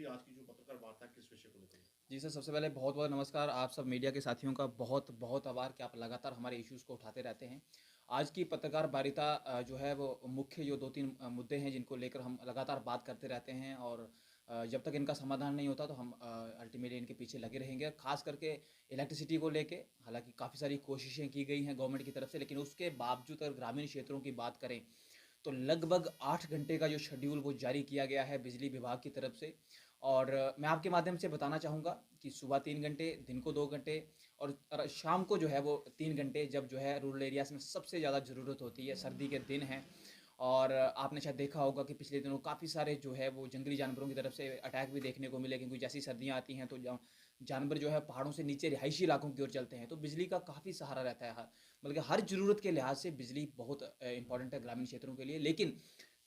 आज की जो पत्रकार वार्ता किस विषय को लेकर हुई? जी सर, सबसे पहले बहुत-बहुत नमस्कार। आप सब मीडिया के साथियों का बहुत-बहुत आभार कि आप लगातार हमारे इश्यूज़ को उठाते रहते हैं। आज की पत्रकार वार्ता जो है वो मुख्य जो 2-3 मुद्दे हैं जिनको लेकर हम लगातार बात करते रहते हैं और जब तक इनका समाधान नहीं होता तो हम अल्टीमेटली इनके पीछे लगे रहेंगे। ख़ास करके इलेक्ट्रिसिटी को लेके हालाँकि काफ़ी सारी कोशिशें की गई हैं गवर्नमेंट की तरफ से, लेकिन उसके बावजूद अगर ग्रामीण क्षेत्रों की बात करें तो लगभग 8 घंटे का जो शेड्यूल वो जारी किया गया है बिजली विभाग की तरफ से। और मैं आपके माध्यम से बताना चाहूँगा कि सुबह 3 घंटे, दिन को 2 घंटे और शाम को जो है वो 3 घंटे, जब जो है रूरल एरियाज़ में सबसे ज़्यादा ज़रूरत होती है, सर्दी के दिन हैं। और आपने शायद देखा होगा कि पिछले दिनों काफ़ी सारे जो है वो जंगली जानवरों की तरफ से अटैक भी देखने को मिले, क्योंकि जैसी सर्दियाँ आती हैं तो जानवर जो है पहाड़ों से नीचे रिहायशी इलाकों की ओर चलते हैं, तो बिजली का काफ़ी सहारा रहता है। बल्कि हर ज़रूरत के लिहाज से बिजली बहुत इंपॉर्टेंट है ग्रामीण क्षेत्रों के लिए। लेकिन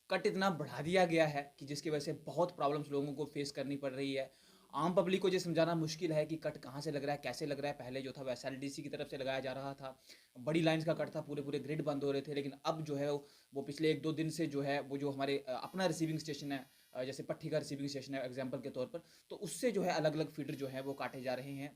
कट इतना बढ़ा दिया गया है कि जिसकी वजह से बहुत प्रॉब्लम्स लोगों को फेस करनी पड़ रही है। आम पब्लिक को ये समझाना मुश्किल है कि कट कहाँ से लग रहा है, कैसे लग रहा है। पहले जो था वो एसएलडीसी की तरफ से लगाया जा रहा था, बड़ी लाइन्स का कट था, पूरे-पूरे ग्रिड बंद हो रहे थे। लेकिन अब जो है वो पिछले 1-2 दिन से जो है वो जो हमारे अपना रिसीविंग स्टेशन है, जैसे पट्टी का रिसीविंग स्टेशन है एग्जाम्पल के तौर पर, तो उससे जो है अलग-अलग फीडर जो है वो काटे जा रहे हैं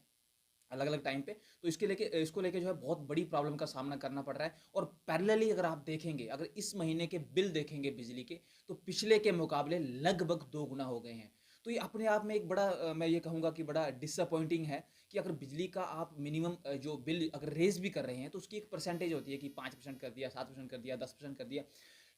अलग-अलग टाइम पे। तो इसको लेके जो है बहुत बड़ी प्रॉब्लम का सामना करना पड़ रहा है। और पैरेलली अगर आप देखेंगे, अगर इस महीने के बिल देखेंगे बिजली के, तो पिछले के मुकाबले लगभग 2 गुना हो गए हैं। तो ये अपने आप में एक बड़ा मैं ये कहूँगा कि बड़ा डिसअपॉइंटिंग है कि अगर बिजली का आप मिनिमम जो बिल अगर रेज़ भी कर रहे हैं, तो उसकी एक परसेंटेज होती है कि 5% कर दिया, 7% कर दिया, 10% कर दिया।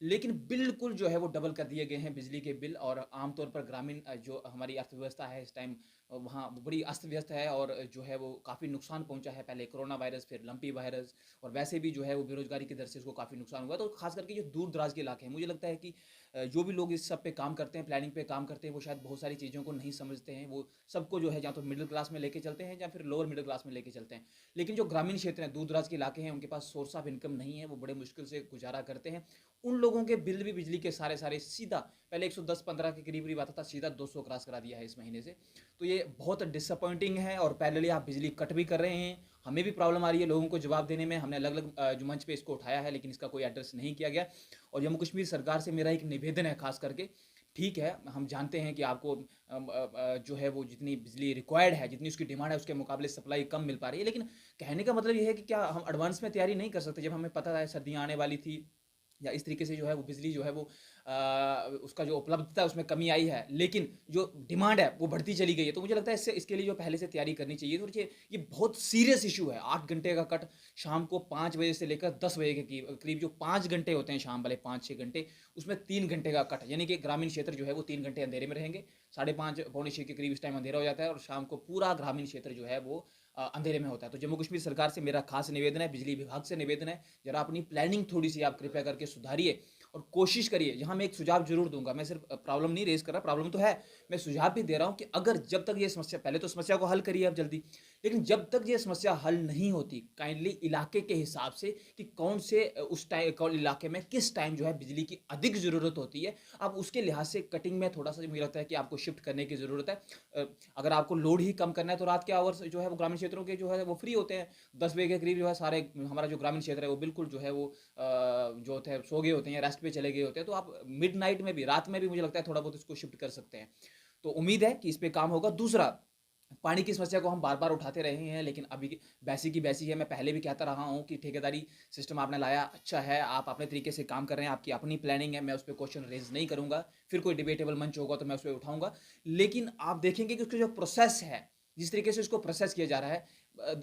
लेकिन बिल्कुल जो है वो डबल कर दिए गए हैं बिजली के बिल। और आमतौर पर ग्रामीण जो हमारी अर्थव्यवस्था है इस टाइम, वहाँ बड़ी अस्त व्यस्त है और जो है वो काफ़ी नुकसान पहुंचा है। पहले कोरोना वायरस, फिर लंपी वायरस, और वैसे भी जो है वो बेरोजगारी की दर से उसको काफ़ी नुकसान हुआ। तो खास करके जो दूर दराज के इलाके हैं, मुझे लगता है कि जो भी लोग इस सब पे काम करते हैं, प्लानिंग पे काम करते हैं, वो शायद बहुत सारी चीज़ों को नहीं समझते हैं। वो सबको जो है या तो मिडिल क्लास में लेके चलते हैं या फिर लोअर मिडिल क्लास में लेके चलते हैं। लेकिन जो ग्रामीण क्षेत्र हैं, दूर दराज के इलाके हैं, उनके पास सोर्स ऑफ इनकम नहीं है, वो बड़े मुश्किल से गुजारा करते हैं। उन लोगों के बिल भी बिजली के सारे सीधा पहले 110-15 के करीब आता था, सीधा 200 क्रॉस करा दिया है इस महीने से। तो ये बहुत डिसअपॉइंटिंग है। और पैरेलली आप बिजली कट भी कर रहे हैं, हमें भी प्रॉब्लम आ रही है लोगों को जवाब देने में। हमने अलग-अलग जो मंच पे इसको उठाया है, लेकिन इसका कोई एड्रेस नहीं किया गया। और जम्मू कश्मीर सरकार से मेरा एक निवेदन है खास करके, ठीक है, हम जानते हैं कि आपको जो है वो जितनी बिजली रिक्वायर्ड है, जितनी उसकी डिमांड है, उसके मुकाबले सप्लाई कम मिल पा रही है। लेकिन कहने का मतलब ये है कि क्या हम एडवांस में तैयारी नहीं कर सकते? जब हमें पता है सर्दियाँ आने वाली थी, या इस तरीके से जो है वो बिजली जो है वो उसका जो उपलब्धता है उसमें कमी आई है, लेकिन जो डिमांड है वो बढ़ती चली गई है। तो मुझे लगता है इसके लिए जो पहले से तैयारी करनी चाहिए। तो ये बहुत सीरियस इशू है। 8 घंटे का कट शाम को 5 बजे से लेकर 10 बजे के करीब जो 5 घंटे होते हैं, शाम वाले 5-6 घंटे, उसमें 3 घंटे का कट, यानी कि ग्रामीण क्षेत्र जो है वो 3 घंटे अंधेरे में रहेंगे। 5:30 पौने 6 के करीब इस टाइम अंधेरा हो जाता है और शाम को पूरा ग्रामीण क्षेत्र जो है वो अंधेरे में होता है। तो जम्मू कश्मीर सरकार से मेरा खास निवेदन है, बिजली विभाग से निवेदन है, जरा अपनी प्लानिंग थोड़ी सी आप कृपया करके सुधारिए और कोशिश करिए। यहाँ मैं एक सुझाव जरूर दूंगा, मैं सिर्फ प्रॉब्लम नहीं रेज कर रहा, प्रॉब्लम तो है, मैं सुझाव भी दे रहा हूँ कि अगर जब तक ये समस्या, पहले तो समस्या को हल करिए अब जल्दी, लेकिन जब तक ये समस्या हल नहीं होती, काइंडली इलाके के हिसाब से कि कौन से उस टाइम कौन इलाके में किस टाइम जो है बिजली की अधिक ज़रूरत होती है, अब उसके लिहाज से कटिंग में थोड़ा सा मुझे लगता है कि आपको शिफ्ट करने की ज़रूरत है। अगर आपको लोड ही कम करना है तो रात के आवर्स जो है वो ग्रामीण क्षेत्रों के जो है वो फ्री होते हैं। 10 बजे के करीब जो है सारे हमारा जो ग्रामीण क्षेत्र है वो बिल्कुल जो है वो जो होते हैं सो गए होते हैं, रेस्ट पे चले गए होते हैं। तो आप मिड नाइट में भी, रात में भी मुझे लगता है थोड़ा बहुत इसको शिफ्ट कर सकते हैं। तो उम्मीद है कि इस पे काम होगा। दूसरा, पानी की समस्या को हम बार बार उठाते रहे हैं, लेकिन अभी बैसी की बैसी है। मैं पहले भी कहता रहा हूं कि ठेकेदारी सिस्टम आपने लाया, अच्छा है, आप अपने तरीके से काम कर रहे हैं, आपकी अपनी प्लानिंग है, मैं उस पर क्वेश्चन रेज नहीं करूंगा। फिर कोई डिबेटेबल मंच होगा तो मैं उस पर उठाऊंगा। लेकिन आप देखेंगे कि उसका जो प्रोसेस है, जिस तरीके से उसको प्रोसेस किया जा रहा है,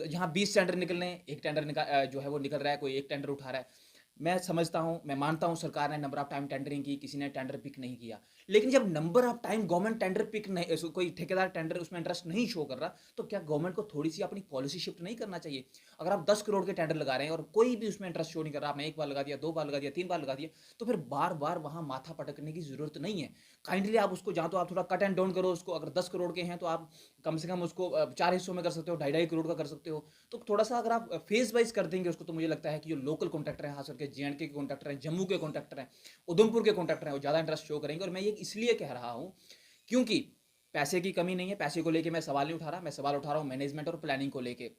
जहां 20 टेंडर निकलने, एक टेंडर जो है वो निकल रहा है, कोई एक टेंडर उठा रहा है। मैं समझता हूं, मैं मानता हूं सरकार ने नंबर ऑफ टाइम टेंडरिंग की, किसी ने टेंडर पिक नहीं किया। लेकिन जब number of time government tender pick नहीं, कोई ठेकेदार टेंडर उसमें इंटरेस्ट नहीं शो कर रहा, तो क्या गवर्नमेंट को थोड़ी सी अपनी पॉलिसी शिफ्ट नहीं करना चाहिए? अगर आप 10 करोड़ के टेंडर लगा रहे हैं और कोई भी उसमें इंटरेस्ट शो नहीं कर रहा, आपने एक बार लगा दिया, 2 बार लगा दिया, 3 बार लगा दिया, तो फिर बार बार वहां माथा पटकने की जरूरत नहीं है। काइंडली आप उसको, जहां तो आप थोड़ा कट एंड डाउन करो उसको, अगर 10 करोड़ के हैं तो आप कम से कम उसको 4 हिस्सों में कर सकते हो, 2.5-2.5 करोड़ का कर सकते हो। तो थोड़ा सा अगर आप फेज वाइज कर देंगे उसको, तो मुझे लगता है कि जो लोकल कॉन्ट्रैक्टर हैं, खास करके जे&के के कॉन्ट्रैक्टर हैं, जम्मू के कॉन्ट्रैक्टर हैं, उधमपुर के कॉन्ट्रैक्टर हैं, वो ज़्यादा इंटरेस्ट शो करेंगे। और मैं ये इसलिए कह रहा हूँ क्योंकि पैसे की कमी नहीं है, पैसे को लेके मैं सवाल नहीं उठा रहा, मैं सवाल उठा रहा हूँ मैनेजमेंट और प्लानिंग को लेके।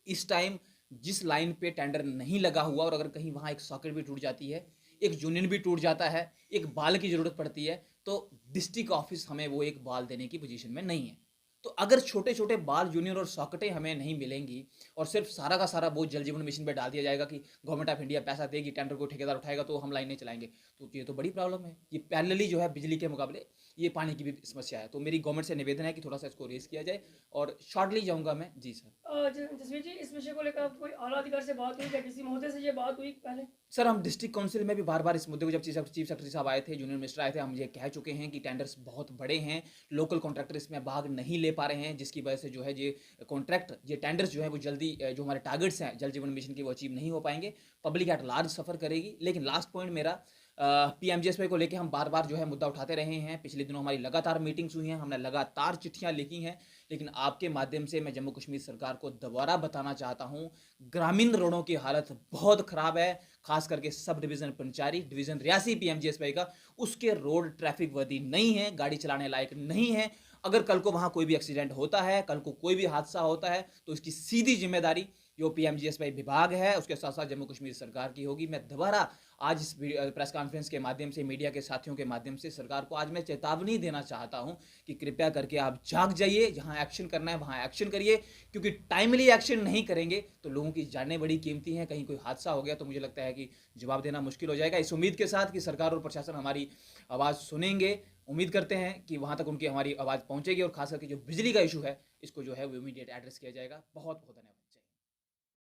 इस टाइम जिस लाइन पे टेंडर नहीं लगा हुआ, और अगर कहीं वहां एक सॉकेट भी टूट जाती है, एक यूनियन भी टूट जाता है, एक बाल की जरूरत पड़ती है, तो डिस्ट्रिक्ट ऑफिस हमें वो एक बॉल देने की पोजीशन में नहीं है। तो अगर छोटे-छोटे बाल, जूनियर और सॉकेटें हमें नहीं मिलेंगी और सिर्फ सारा का सारा बोझ जल जीवन मिशन पे डाल दिया जाएगा कि गवर्नमेंट ऑफ इंडिया पैसा देगी, टेंडर को ठेकेदार उठाएगा तो हम लाइनें चलाएँगे। तो ये तो बड़ी प्रॉब्लम है। ये पैरेलली जो है बिजली के मुकाबले ये पानी की भी समस्या है। तो मेरी गवर्नमेंट से निवेदन है कि थोड़ा-सा इसको रेज़ किया जाए और शॉर्टली जाऊँगा मैं। जी सर। जसवीर जी, इस विषय को लेकर आपकी कोई आला अधिकारी से बात हुई या किसी महोदय से ये बात हुई पहले? सर, हम डिस्ट्रिक्ट काउंसिल में भी बार-बार इस मुद्दे को जब चीफ सेक्रेटरी साहब आए थे, जूनियर मिनिस्टर आए थे, हम ये कह चुके हैं कि टेंडर्स बहुत बड़े हैं, लोकल कॉन्ट्रैक्टर इसमें भाग नहीं ले पा रहे हैं, जिसकी वजह से जो है ये कॉन्ट्रैक्ट, ये टेंडर्स जो है वो जल्दी जो हमारे टारगेट्स हैं जल जीवन मिशन के वो अचीव नहीं हो पाएँगे। पब्लिक एट लार्ज सफ़र करेगी। लेकिन लास्ट पॉइंट मेरा पीएमजीएसवाई को लेके हम बार-बार जो है मुद्दा उठाते रहे हैं। पिछले दिनों हमारी लगातार मीटिंग्स हुई हैं, हमने लगातार चिट्ठियाँ लिखी हैं, लेकिन आपके माध्यम से मैं जम्मू कश्मीर सरकार को दोबारा बताना चाहता हूँ, ग्रामीण रोडों की हालत बहुत ख़राब है, खास करके सब division Panchari, division Reasi PMGSY का, उसके रोड ट्रैफिक वर्दी नहीं है, गाड़ी चलाने लायक नहीं है। अगर कल को वहाँ कोई भी एक्सीडेंट होता है, कल को कोई भी हादसा होता है, तो इसकी सीधी ज़िम्मेदारी जो पीएमजीएसवाई विभाग है, उसके साथ-साथ जम्मू कश्मीर सरकार की होगी। मैं दोबारा आज इस प्रेस कॉन्फ्रेंस के माध्यम से, मीडिया के साथियों के माध्यम से सरकार को आज मैं चेतावनी देना चाहता हूं कि कृपया करके आप जाग जाइए, जहां एक्शन करना है वहां एक्शन करिए, क्योंकि टाइमली एक्शन नहीं करेंगे तो लोगों की जानें बड़ी कीमती हैं। कहीं कोई हादसा हो गया तो मुझे लगता है कि जवाब देना मुश्किल हो जाएगा। इस उम्मीद के साथ कि सरकार और प्रशासन हमारी आवाज़ सुनेंगे, उम्मीद करते हैं कि वहाँ तक उनकी हमारी आवाज़ पहुँचेगी और खास करके जो बिजली का इशू है, इसको जो है वो इमीडिएट एड्रेस किया जाएगा। बहुत बहुत धन्यवाद।